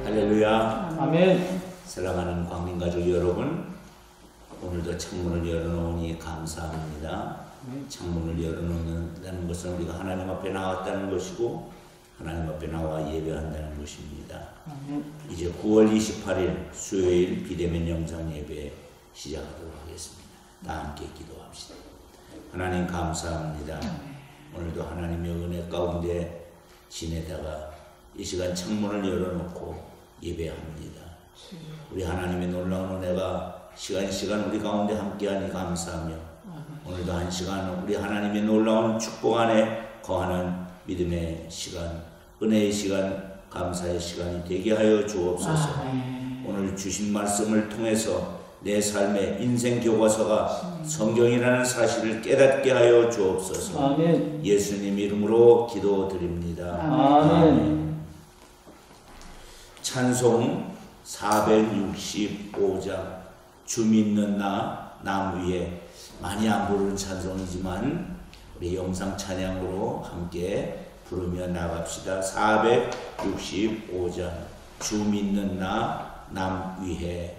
할렐루야. 아멘. 사랑하는 광민가족 여러분, 오늘도 창문을 열어놓으니 감사합니다. 창문을 열어놓는다는 것은 우리가 하나님 앞에 나왔다는 것이고 하나님 앞에 나와 예배한다는 것입니다. 이제 9월 28일 수요일 비대면 영상 예배 시작하도록 하겠습니다. 다 함께 기도합시다. 하나님 감사합니다. 오늘도 하나님의 은혜 가운데 지내다가 이 시간 창문을 열어놓고 예배합니다. 우리 하나님의 놀라운 은혜가 시간 우리 가운데 함께하니 감사하며 오늘도 한 시간 우리 하나님의 놀라운 축복 안에 거하는 믿음의 시간, 은혜의 시간, 감사의 시간이 되게 하여 주옵소서. 오늘 주신 말씀을 통해서 내 삶의 인생 교과서가 성경이라는 사실을 깨닫게 하여 주옵소서. 아멘. 예수님 이름으로 기도드립니다. 아멘. 찬송 465장 주 믿는 남 위에, 많이 안 부르는 찬송이지만 우리 영상 찬양으로 함께 부르며 나갑시다. 465장 주 믿는 남 위에.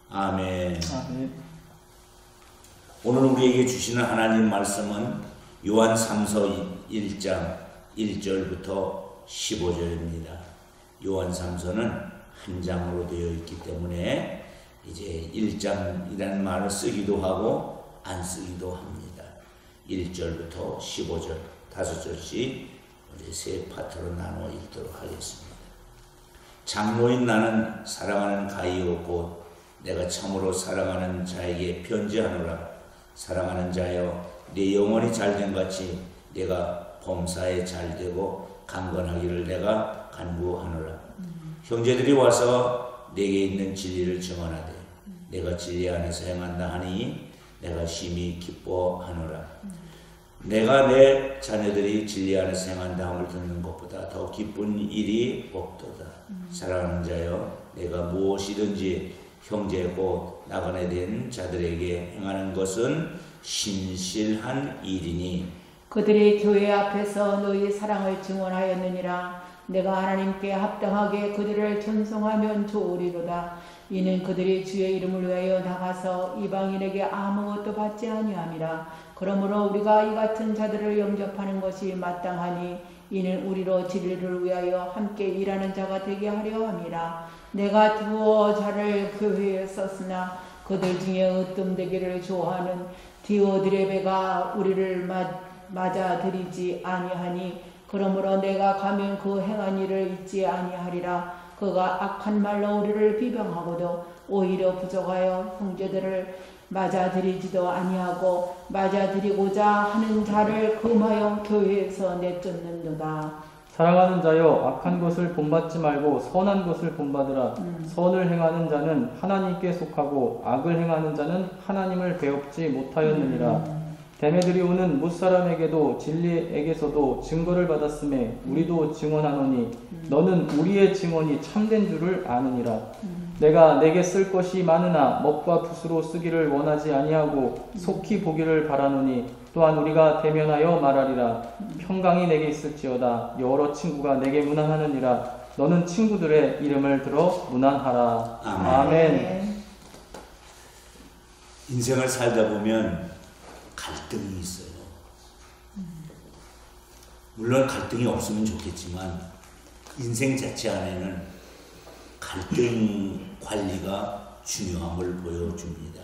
아멘. 오늘 우리에게 주시는 하나님 말씀은 요한 3서 1장 1절부터 15절입니다. 요한 3서는 한 장으로 되어 있기 때문에 이제 1장이라는 말을 쓰기도 하고 안 쓰기도 합니다. 1절부터 15절 5절씩 우리 세 파트로 나누어 읽도록 하겠습니다. 장로인 나는 사랑하는 가이오 곧 내가 참으로 사랑하는 자에게 편지하노라. 사랑하는 자여, 네 영혼이 잘된 같이 내가 범사에 잘되고 강건하기를 내가 간구하노라. 형제들이 와서 내게 있는 진리를 증언하되 내가 진리 안에서 행한다 하니 내가 심히 기뻐하노라. 내가 내 자녀들이 진리 안에서 행한다 함을 듣는 것보다 더 기쁜 일이 없도다. 사랑하는 자여, 내가 무엇이든지 형제 곧 나그네 된 자들에게 행하는 것은 신실한 일이니 그들이 교회 앞에서 너희 사랑을 증언하였느니라. 내가 하나님께 합당하게 그들을 존송하면 좋으리로다. 이는 그들이 주의 이름을 위하여 나가서 이방인에게 아무것도 받지 아니함이라. 그러므로 우리가 이 같은 자들을 영접하는 것이 마땅하니 이는 우리로 진리를 위하여 함께 일하는 자가 되게 하려 함이라. 내가 두어 자를 교회에 썼으나 그들 중에 으뜸되기를 좋아하는 디오드레베가 우리를 맞아들이지 아니하니 그러므로 내가 가면 그 행한 일을 잊지 아니하리라. 그가 악한 말로 우리를 비방하고도 오히려 부족하여 형제들을 맞아들이지도 아니하고 맞아들이고자 하는 자를 금하여 교회에서 내쫓는도다. 사랑하는 자여, 악한 것을 본받지 말고 선한 것을 본받으라. 선을 행하는 자는 하나님께 속하고 악을 행하는 자는 하나님을 배웁지 못하였느니라. 데메드리오는 무사람에게도 진리에게서도 증거를 받았음에 우리도 증언하노니 너는 우리의 증언이 참된 줄을 아느니라. 내가 내게 쓸 것이 많으나 먹과 붓으로 쓰기를 원하지 아니하고 속히 보기를 바라노니 또한 우리가 대면하여 말하리라. 평강이 내게 있을지어다. 여러 친구가 내게 문안하느니라. 너는 친구들의 이름을 들어 문안하라. 아멘. 인생을 살다 보면 갈등이 있어요. 물론 갈등이 없으면 좋겠지만 인생 자체 안에는 갈등 관리가 중요함을 보여줍니다.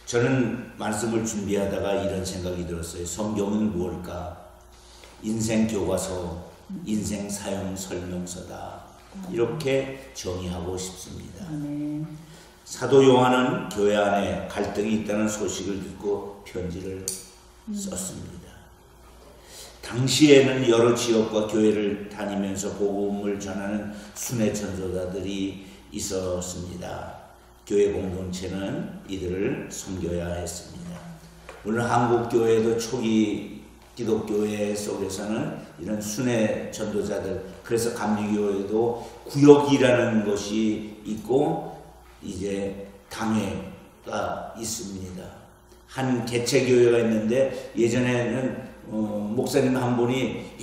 저는 말씀을 준비하다가 이런 생각이 들었어요. 성경은 무엇일까? 인생 교과서, 인생 사용 설명서다. 이렇게 정의하고 싶습니다. 사도 요한은 교회 안에 갈등이 있다는 소식을 듣고 편지를 썼습니다. 당시에는 여러 지역과 교회를 다니면서 복음을 전하는 순회 전도자들이 있었습니다. 교회 공동체는 이들을 섬겨야 했습니다. 물론 한국 교회도 초기 기독교회 속에서는 이런 순회 전도자들, 그래서 감리교회도 구역이라는 것이 있고 이제 당회가 있습니다. 한 개체교회가 있는데 예전에는 목사님 한 분이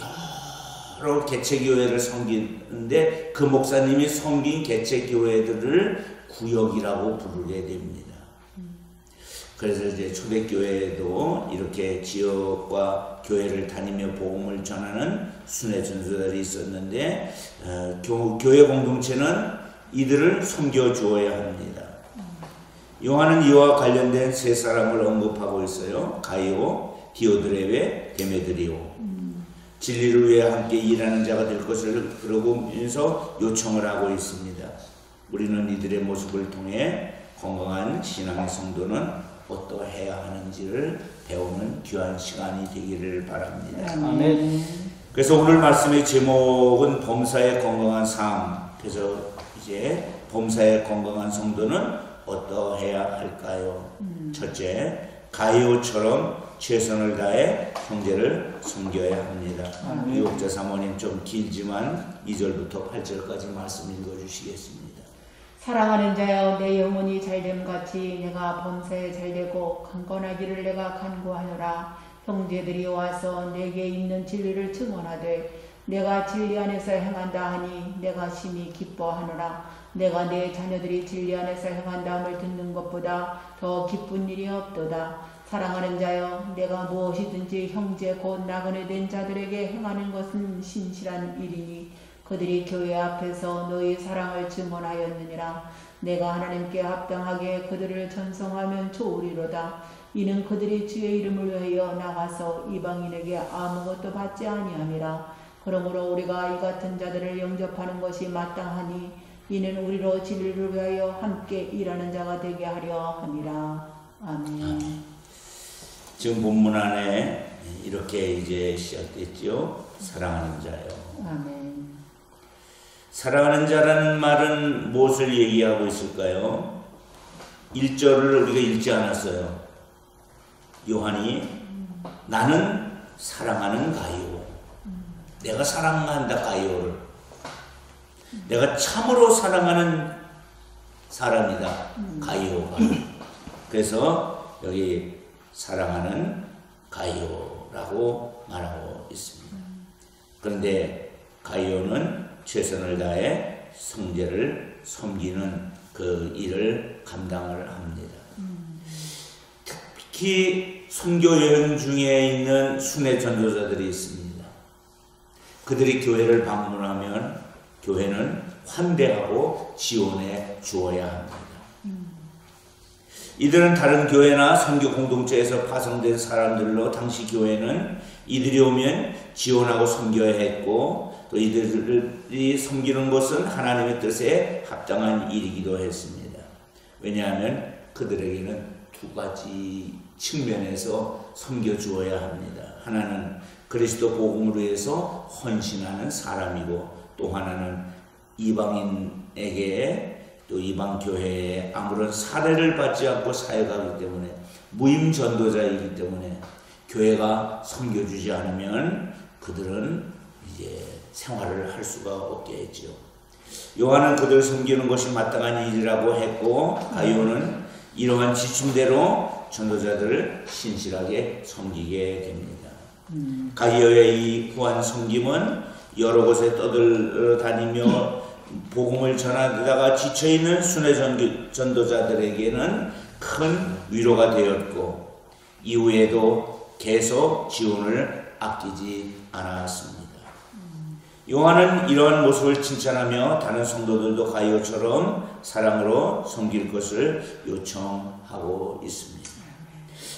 여러 개체교회를 섬기는데 그 목사님이 섬긴 개체교회들을 구역이라고 부르게 됩니다. 그래서 이제 초대교회에도 이렇게 지역과 교회를 다니며 복음을 전하는 순회 전도자들이 있었는데 교회 공동체는 이들을 섬겨주어야 합니다. 요한은 이와 관련된 세 사람을 언급하고 있어요. 가이오, 디오드레베, 데메드리오. 진리를 위해 함께 일하는 자가 될 것을 그러면서 요청을 하고 있습니다. 우리는 이들의 모습을 통해 건강한 신앙의 성도는 어떠해야 하는지를 배우는 귀한 시간이 되기를 바랍니다. 아멘. 그래서 오늘 말씀의 제목은 범사의 건강한 삶. 그래서 이제 범사의 건강한 성도는 어떠해야 할까요? 첫째, 가이오처럼 최선을 다해 형제를 섬겨야 합니다. 유혹자 사모님 좀 길지만 2절부터 8절까지 말씀 읽어주시겠습니다. 사랑하는 자여, 내 영혼이 잘됨 같이 내가 범사에 잘되고 강건하기를 내가 간구하노라. 형제들이 와서 내게 있는 진리를 증언하되 내가 진리 안에서 행한다 하니 내가 심히 기뻐하노라. 내가 내 자녀들이 진리 안에서 행한다함을 듣는 것보다 더 기쁜 일이 없도다. 사랑하는 자여, 내가 무엇이든지 형제 곧 나그네 된 자들에게 행하는 것은 신실한 일이니 그들이 교회 앞에서 너희 사랑을 증언하였느니라. 내가 하나님께 합당하게 그들을 전송하면 좋으리로다. 이는 그들이 주의 이름을 위하여 나가서 이방인에게 아무것도 받지 아니함이라. 그러므로 우리가 이 같은 자들을 영접하는 것이 마땅하니 이는 우리로 진리를 위하여 함께 일하는 자가 되게 하려 함이라. 아멘. 지금 본문 안에 이렇게 이제 시작됐죠. 사랑하는 자요. 아멘. 사랑하는 자라는 말은 무엇을 얘기하고 있을까요? 1절을 우리가 읽지 않았어요. 요한이 나는 사랑하는 가요. 내가 사랑한다 가요를. 내가 참으로 사랑하는 사람이다. 가요가. 그래서 여기 사랑하는 가요라고 말하고 있습니다. 그런데 가요는 최선을 다해 성제를 섬기는 그 일을 감당을 합니다. 특히 선교 여행 중에 있는 순회 전도자들이 있습니다. 그들이 교회를 방문하면 교회는 환대하고 지원해 주어야 합니다. 이들은 다른 교회나 선교 공동체에서 파송된 사람들로 당시 교회는 이들이 오면 지원하고 섬겨야 했고 또 이들이 섬기는 것은 하나님의 뜻에 합당한 일이기도 했습니다. 왜냐하면 그들에게는 두 가지 측면에서 섬겨주어야 합니다. 하나는 그리스도 복음을 위해서 헌신하는 사람이고 또 하나는 이방인에게 또 이방 교회에 아무런 사례를 받지 않고 사역하기 때문에 무임 전도자이기 때문에 교회가 섬겨주지 않으면 그들은 이제 생활을 할 수가 없게 했죠. 요한은 그들 섬기는 것이 마땅한 일이라고 했고 가이오는 이러한 지침대로 전도자들을 신실하게 섬기게 됩니다. 가이오의 이 구한 섬김은 여러 곳에 떠들다니며 복음을 전하다가 지쳐있는 순회 전도자들에게는 큰 위로가 되었고 이후에도 계속 지원을 아끼지 않았습니다. 요한은 이러한 모습을 칭찬하며 다른 성도들도 가이오처럼 사랑으로 섬길 것을 요청하고 있습니다.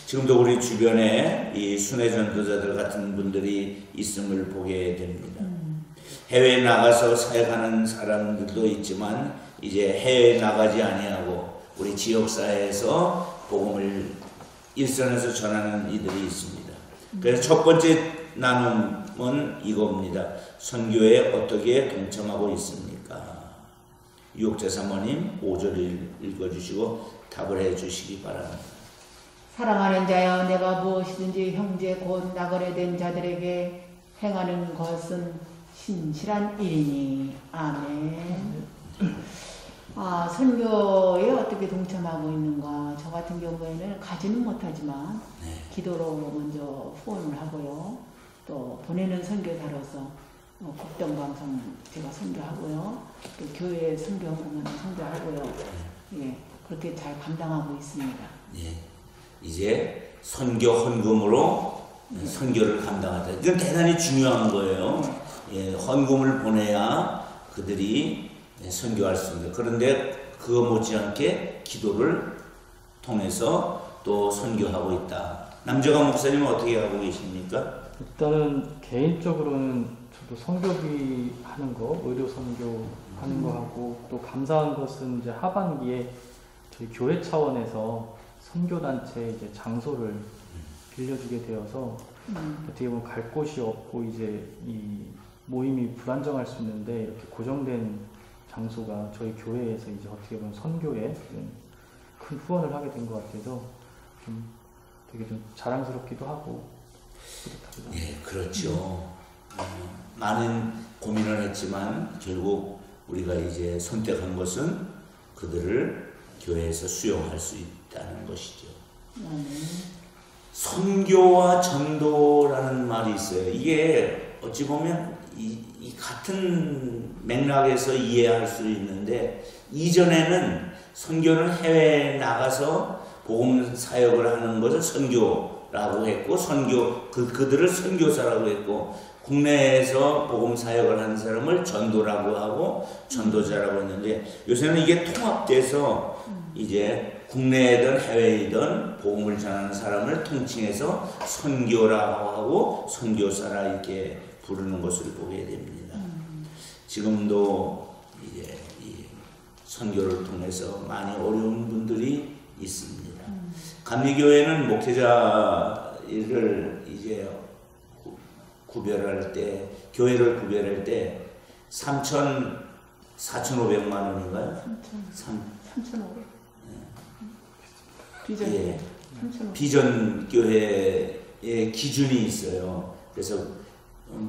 지금도 우리 주변에 이 순회 전도자들 같은 분들이 있음을 보게 됩니다. 해외에 나가서 사역하는 사람들도 있지만 이제 해외에 나가지 아니하고 우리 지역사회에서 복음을 일선에서 전하는 이들이 있습니다. 그래서 첫 번째 나눔은 이겁니다. 선교에 어떻게 동참하고 있습니까? 유혹자 사모님 5절 읽어주시고 답을 해주시기 바랍니다. 사랑하는 자여 내가 무엇이든지 형제 곧 나그네 된 자들에게 행하는 것은 신실한 일이니. 아멘. 선교에 어떻게 동참하고 있는가. 저 같은 경우에는 가지는 못하지만 기도로 먼저 후원을 하고요. 또 보내는 선교사로서 국정방송 제가 선교하고요. 또 교회 선교하면 선교하고요. 예, 그렇게 잘 감당하고 있습니다. 예, 이제 선교 헌금으로 선교를 감당하다. 이건 대단히 중요한 거예요. 예, 헌금을 보내야 그들이 선교할 수 있습니다. 그런데 그거 못지않게 기도를 통해서 또 선교하고 있다. 남재관 목사님은 어떻게 하고 계십니까? 일단은 개인적으로는 저도 선교비 하는 거, 의료 선교 하는 거 하고 또 감사한 것은 이제 하반기에 저희 교회 차원에서 선교단체 이제 장소를 빌려주게 되어서 어떻게 보면 갈 곳이 없고 이제 이 모임이 불안정할 수 있는데 이렇게 고정된 장소가 저희 교회에서 이제 어떻게 보면 선교에 큰 후원을 하게 된 것 같아서 좀 되게 좀 자랑스럽기도 하고 뿌듯하기도 합니다. 예, 그렇죠. 많은 고민을 했지만 결국 우리가 이제 선택한 것은 그들을 교회에서 수용할 수 있다는 것이죠. 선교와 전도라는 말이 있어요. 이게 어찌 보면 이 같은 맥락에서 이해할 수 있는데 이전에는 선교는 해외에 나가서 복음 사역을 하는 것을 선교라고 했고 그들을 선교사라고 했고 국내에서 복음 사역을 하는 사람을 전도라고 하고 전도자라고 했는데 요새는 이게 통합돼서 이제 국내이든 해외이든 복음을 전하는 사람을 통칭해서 선교라고 하고 선교사라 이렇게 부르는 것을 보게 됩니다. 지금도 이제 이 선교를 통해서 많이 어려운 분들이 있습니다. 감리교회는 목회자를 이제 구별할 때, 교회를 구별할 때 4,500만 원인가요? 3,500. 예. 비전 교회의 기준이 있어요. 그래서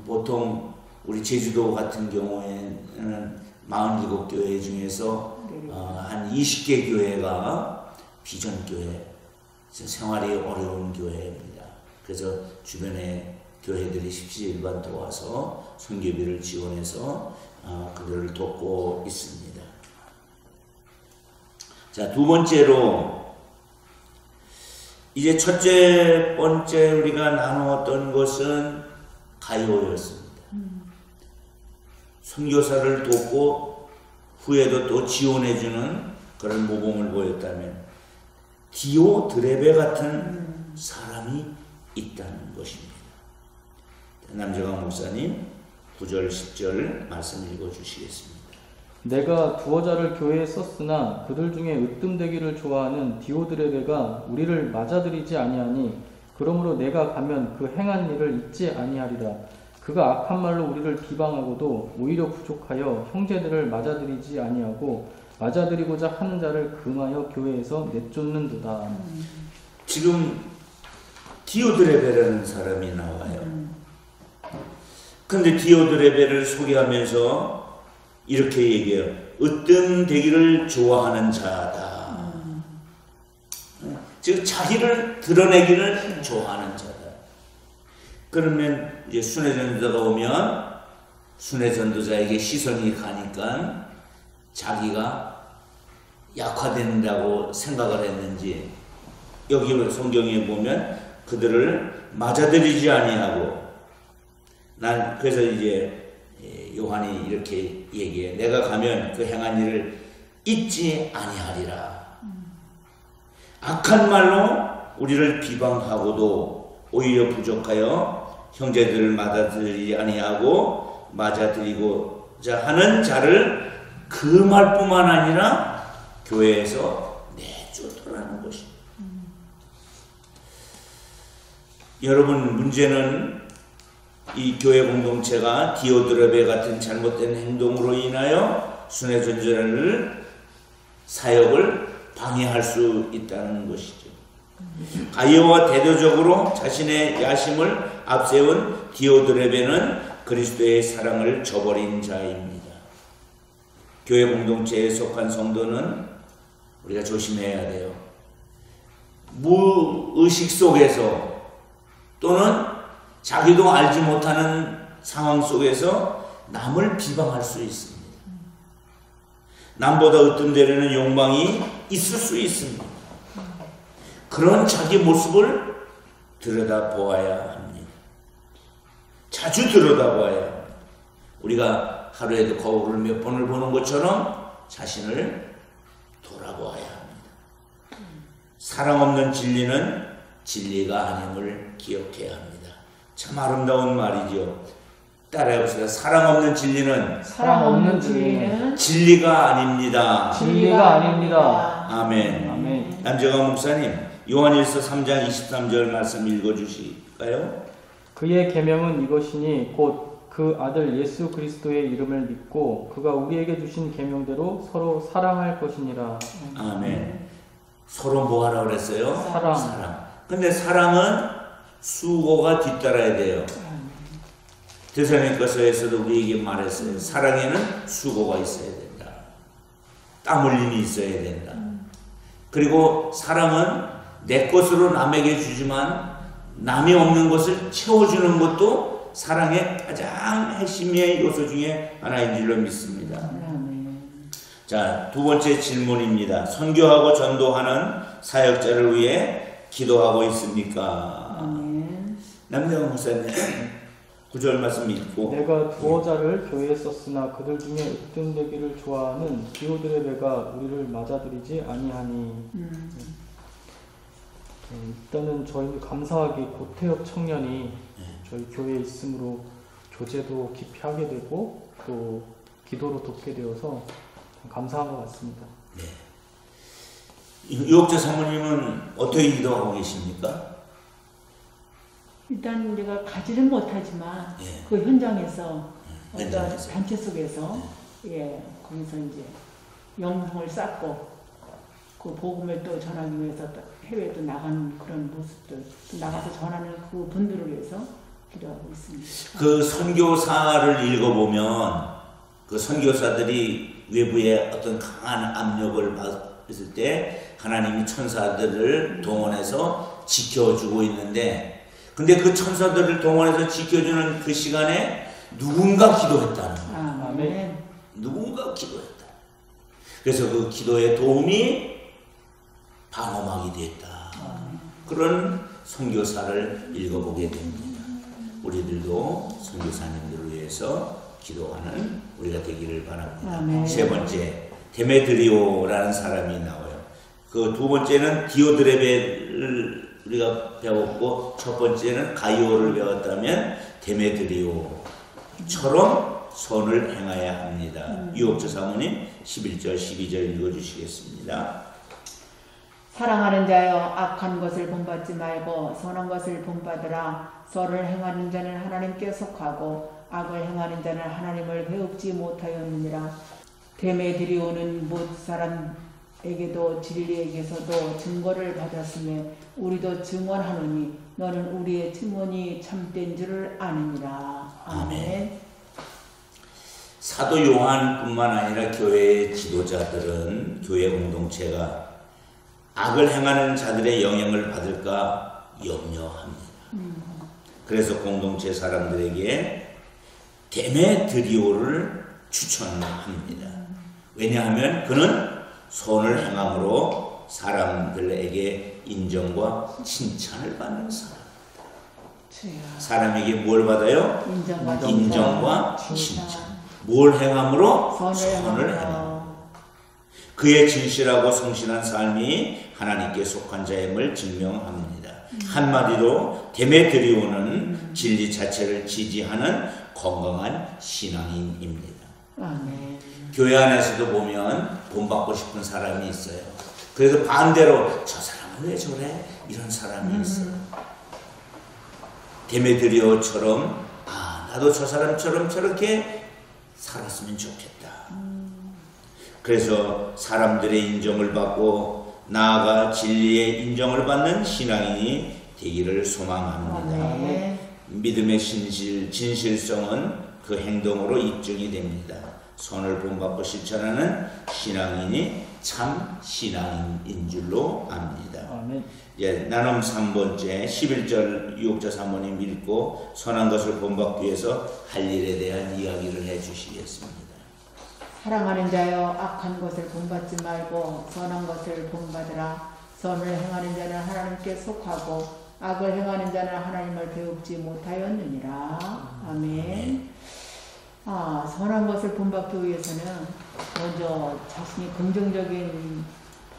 보통 우리 제주도 같은 경우에는 47교회 중에서 한 20개 교회가 비전 교회, 생활이 어려운 교회입니다. 그래서 주변에 교회들이 십시일반 도와서 선교비를 지원해서 그들을 돕고 있습니다. 자, 두 번째로 이제 첫째 번째 우리가 나누었던 것은 가요였습니다. 선교사를 돕고 후에도 또 지원해주는 그런 모범을 보였다면 디오드레베 같은 사람이 있다는 것입니다. 남재강 목사님 9절 10절 말씀 읽어주시겠습니다. 내가 두어 자를 교회에 썼으나 그들 중에 으뜸되기를 좋아하는 디오드레베가 우리를 맞아들이지 아니하니 그러므로 내가 가면 그 행한 일을 잊지 아니하리라. 그가 악한 말로 우리를 비방하고도 오히려 부족하여 형제들을 맞아들이지 아니하고 맞아들이고자 하는 자를 금하여 교회에서 내쫓는도다. 지금 디오드레베라는 사람이 나와요. 근데 디오드레베를 소개하면서 이렇게 얘기해요. 으뜸되기를 좋아하는 자다. 즉 자기를 드러내기를 좋아하는 자다. 그러면 이제 순회전도자가 오면 순회전도자에게 시선이 가니까 자기가 약화된다고 생각을 했는지 여기 성경에 보면 그들을 맞아들이지 아니하고 난 그래서 이제 요한이 이렇게 얘기해. 내가 가면 그 행한 일을 잊지 아니하리라. 악한 말로 우리를 비방하고도 오히려 부족하여 형제들을 맞아들이지 아니하고 맞아들이고자 하는 자를 그 말뿐만 아니라 교회에서 내쫓으라는 것입니다. 여러분, 문제는 이 교회 공동체가 디오드레베 같은 잘못된 행동으로 인하여 순회전도자를 사역을 방해할 수 있다는 것이죠. 가이오와 대조적으로 자신의 야심을 앞세운 디오드레베는 그리스도의 사랑을 저버린 자입니다. 교회 공동체에 속한 성도는 우리가 조심해야 돼요. 무의식 속에서 또는 자기도 알지 못하는 상황 속에서 남을 비방할 수 있습니다. 남보다 으뜸되려는 욕망이 있을 수 있습니다. 그런 자기 모습을 들여다보아야 합니다. 자주 들여다보아야 합니다. 우리가 하루에도 거울을 몇 번을 보는 것처럼 자신을 돌아보아야 합니다. 사랑 없는 진리는 진리가 아님을 기억해야 합니다. 참 아름다운 말이죠. 따라해보세요. 사랑 없는 진리는 진리가 아닙니다. 진리가 아닙니다. 아멘. 아멘. 남재강 목사님, 요한일서 3장 23절 말씀 읽어주실까요? 그의 계명은 이것이니 곧 그 아들 예수 그리스도의 이름을 믿고 그가 우리에게 주신 계명대로 서로 사랑할 것이니라. 아멘. 서로 뭐 하라 그랬어요? 사랑. 근데 사랑은 수고가 뒤따라야 돼요. 데살로니가서에서도 우리에게 말했어요. 사랑에는 수고가 있어야 된다. 땀 흘림이 있어야 된다. 그리고 사랑은 내 것으로 남에게 주지만 남이 없는 것을 채워주는 것도 사랑의 가장 핵심의 요소 중에 하나인 줄로 믿습니다. 자, 두 번째 질문입니다. 선교하고 전도하는 사역자를 위해 기도하고 있습니까? 남대원 목사님, 9절 말씀 읽고 내가 두어 자를 교회에 썼으나 그들 중에 으뜸되기를 좋아하는 디오드레베가 우리를 맞아들이지 아니하니. 일단은 저희는 감사하게 고태엽 청년이 저희 교회에 있으므로 교제도 깊이 하게 되고 또 기도로 돕게 되어서 감사한 것 같습니다. 네. 유옥재 사모님은 어떻게 기도하고 계십니까? 일단 우리가 가지는 못하지만 예. 그 현장에서 어떤 현장에서. 단체 속에서 예, 거기서 이제 영성을 쌓고 그 복음을 또 전하기 위해서 또 해외에도 나가는 그런 모습들, 또 나가서 전하는 그 분들을 위해서 기도하고 있습니다. 그 선교사를 읽어보면 그 선교사들이 외부에 어떤 강한 압력을 받았을 때 하나님이 천사들을 동원해서 지켜주고 있는데, 근데 그 천사들을 동원해서 지켜주는 그 시간에 누군가 기도했다는 거예요. 아멘. 누군가 기도했다. 그래서 그 기도의 도움이 방어막이 됐다. 그런 선교사를 읽어보게 됩니다. 우리들도 선교사님들을 위해서 기도하는 우리가 되기를 바랍니다. 아멘. 세 번째, 데메드리오라는 사람이 나와요. 그 두 번째는 디오드레베를 우리가 배웠고, 첫 번째는 가이오를 배웠다면 데메드리오처럼 선을 행해야 합니다. 유옥재 사모님 11절 12절 읽어주시겠습니다. 사랑하는 자여, 악한 것을 본받지 말고 선한 것을 본받으라. 선을 행하는 자는 하나님께 속하고 악을 행하는 자는 하나님을 배웁지 못하였느니라. 데메드리오는 못 사람에게도 진리에게서도 증거를 받았으며 우리도 증언하노니 너는 우리의 증언이 참된 줄을 아느니라. 아멘. 사도 요한뿐만 아니라 교회의 지도자들은, 교회 공동체가 악을 행하는 자들의 영향을 받을까 염려합니다. 그래서 공동체 사람들에게 데메드리오를 추천합니다. 왜냐하면 그는 선을 행함으로 사람들에게 인정과 칭찬을 받는 사람입니다. 사람에게 뭘 받아요? 인정과 칭찬. 뭘 행함으로? 선을 행함으로. 그의 진실하고 성실한 삶이 하나님께 속한 자임을 증명합니다. 한마디로 데메드리오는 진리 자체를 지지하는 건강한 신앙인입니다. 아멘. 교회 안에서도 보면 본받고 싶은 사람이 있어요. 그래서 반대로 저 사람은 왜 저래? 이런 사람이 있어요. 데메드리오처럼 나도 저 사람처럼 저렇게 살았으면 좋겠다. 그래서 사람들의 인정을 받고 나아가 진리의 인정을 받는 신앙인이 되기를 소망합니다. 아멘. 믿음의 진실성은 그 행동으로 입증이 됩니다. 선을 본받고 실천하는 신앙인이 참 신앙인인 줄로 압니다. 아멘. 나눔 3번째 11절 유옥자 사모님 읽고 선한 것을 본받기 위해서 할 일에 대한 이야기를 해주시겠습니다. 사랑하는 자여, 악한 것을 본받지 말고 선한 것을 본받으라. 선을 행하는 자는 하나님께 속하고 악을 행하는 자는 하나님을 배웁지 못하였느니라. 아멘. 선한 것을 본받기 위해서는 먼저 자신이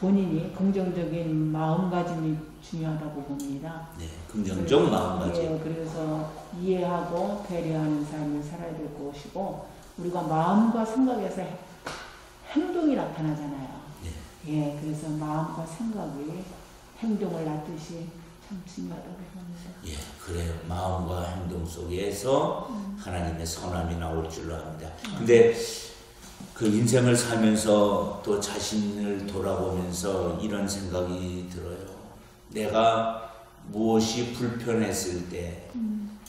본인이 긍정적인 마음가짐이 중요하다고 봅니다. 네, 긍정적 마음가짐. 예, 그래서 이해하고 배려하는 삶을 살아야 될 것이고, 우리가 마음과 생각에서 행동이 나타나잖아요. 네. 예, 그래서 마음과 생각이 행동을 낳듯이 참 중요하다고 봅니다. 예, 그래요. 마음과 행동 속에서 하나님의 선함이 나올 줄로 압니다. 근데 그 인생을 살면서 또 자신을 돌아보면서 이런 생각이 들어요. 내가 무엇이 불편했을 때,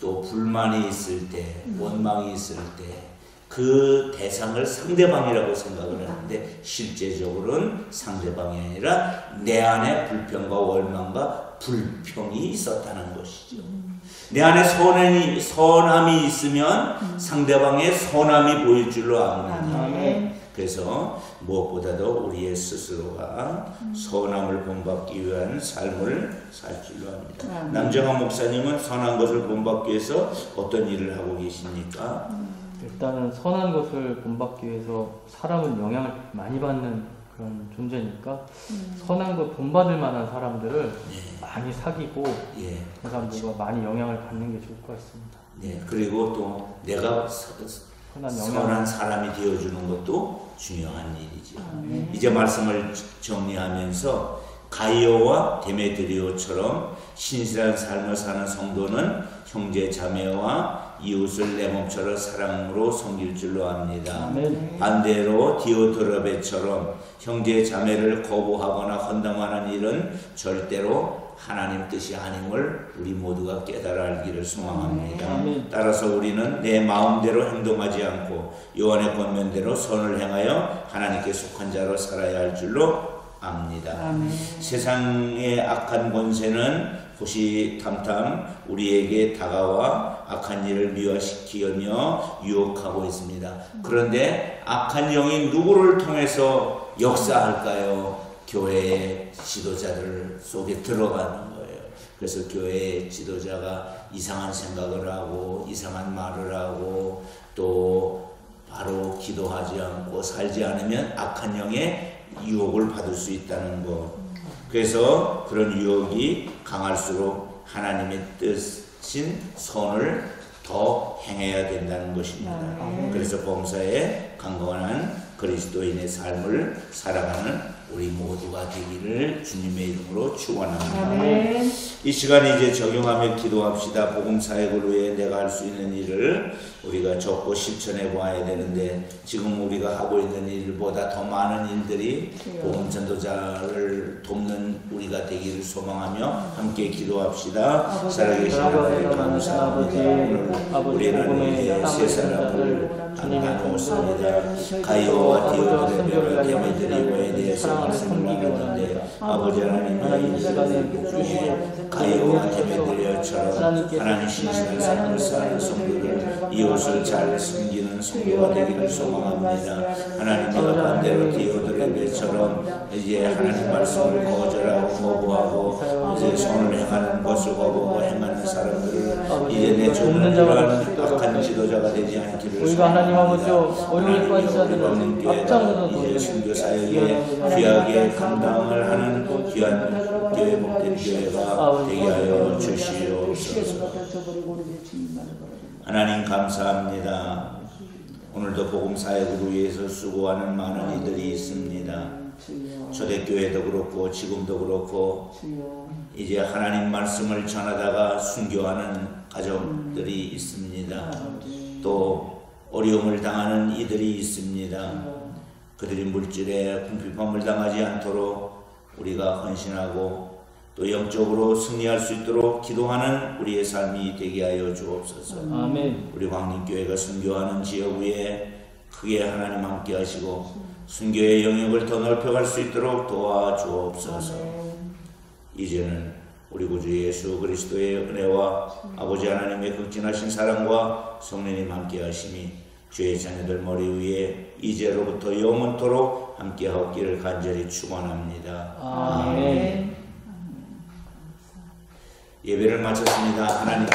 또 불만이 있을 때, 원망이 있을 때, 그 대상을 상대방이라고 생각을 하는데 실제적으로는 상대방이 아니라 내 안에 불평과 원망과 불평이 있었다는 것이죠. 내 안에 선함이 있으면 상대방의 선함이 보일 줄로 압니다. 그래서 무엇보다도 우리의 스스로가 선함을 본받기 위한 삶을 살 줄로 합니다. 남정환 목사님은 선한 것을 본받기 위해서 어떤 일을 하고 계십니까? 일단은 선한 것을 본받기 위해서 사람은 영향을 많이 받는 그런 존재니까 선한 것 본받을 만한 사람들을 많이 사귀고 그 사람들과 많이 영향을 받는 게 좋을 것 같습니다. 네, 그리고 또 내가 선한 사람이 되어주는 것도 중요한 일이죠. 이제 말씀을 정리하면서 가이오와 데메드리오처럼 신실한 삶을 사는 성도는 형제 자매와 이웃을 내 몸처럼 사랑으로 섬길 줄로 압니다. 반대로 디오드레베처럼 형제 자매를 거부하거나 헌담하는 일은 절대로 하나님 뜻이 아님을 우리 모두가 깨달아 알기를 소망합니다. 따라서 우리는 내 마음대로 행동하지 않고 요한의 권면대로 선을 행하여 하나님께 속한 자로 살아야 할 줄로 압니다. 세상의 악한 권세는 호시탐탐 우리에게 다가와 악한 일을 미화시키며 유혹하고 있습니다. 그런데 악한 영이 누구를 통해서 역사할까요? 교회의 지도자들 속에 들어가는 거예요. 그래서 교회의 지도자가 이상한 생각을 하고 이상한 말을 하고 또 바로 기도하지 않고 살지 않으면 악한 영의 유혹을 받을 수 있다는 것. 그래서 그런 유혹이 강할수록 하나님의 뜻인 선을 더 행해야 된다는 것입니다. 그래서 범사에 강건한 그리스도인의 삶을 살아가는 우리 모두가 되기를 주님의 이름으로 축원합니다. 이 시간에 이제 적용하며 기도합시다. 복음 사역을 위해 내가 할 수 있는 일을 우리가 적고 실천해 보아야 되는데 지금 우리가 하고 있는 일보다 더 많은 일들이 복음 전도자를 돕는 우리가 되기를 소망하며 함께 기도합시다. 살아계신 하나님 감사합니다. 우리는 세 사람을 나누었습니다. 가이오와 디오드레베와 데메드리오에 대해서 말씀을 나눴는데 아버지 하나님의 이 시간에 복주에 가이오와 데메드리오처럼 하나님 신실한 삶을 사는 성도를 이웃을 잘 섬기는 성도가 되기를 소망합니다. 하나님과 반대로 디오드레베처럼 이제 하나님 말씀을 거절하고 거부하고 이제 손을 행하는 것을 거부하고 행하는 사람들을 이제 내 조문을 악한 지도자가 되지 않기를 우리가 하나님 아버지 어려움에 빠진 자들을 앞장서서 이제 순교 사역에 귀하게 감당을 하는 귀한 교회 복된 교회가 되게 하여 주시옵소서. 하나님 감사합니다. 오늘도 복음 사역을 위해서 수고하는 많은 이들이 있습니다. 초대교회도 그렇고 지금도 그렇고 이제 하나님 말씀을 전하다가 순교하는 가족들이 있습니다. 또 어려움을 당하는 이들이 있습니다. 그들이 물질에 궁핍함을 당하지 않도록 우리가 헌신하고 또 영적으로 승리할 수 있도록 기도하는 우리의 삶이 되게 하여 주옵소서. 아멘. 우리 광림교회가 순교하는 지역 위에 크게 하나님 함께 하시고 순교의 영역을 더 넓혀갈 수 있도록 도와주옵소서. 이제는 우리 구주 예수 그리스도의 은혜와 아버지 하나님의 극진하신 사랑과 성령님 함께 하심이 주의 자녀들 머리 위에 이제로부터 영원토록 함께 하옵기를 간절히 축원합니다. 아멘. 예배를 마쳤습니다. 하나님께